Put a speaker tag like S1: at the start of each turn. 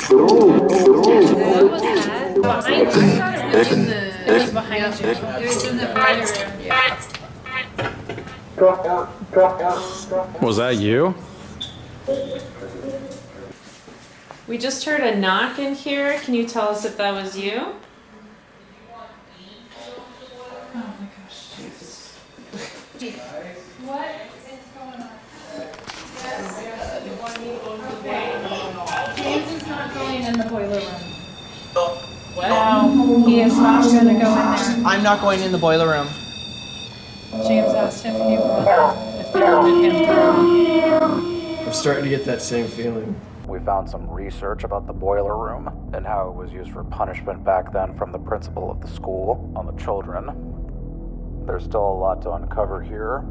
S1: What was that? Behind you? I thought it was in the. It was behind you. It was in the boiler room. Yeah.
S2: Was that you?
S1: We just heard a knock in here. Can you tell us if that was you? Oh my gosh, Jesus. What is going on? James is not going in the boiler room. No, he is not going to go in there.
S3: I'm not going in the boiler room.
S1: James asked if they wanted him to.
S4: I'm starting to get that same feeling.
S5: We found some research about the boiler room and how it was used for punishment back then from the principal of the school on the children. There's still a lot to uncover here,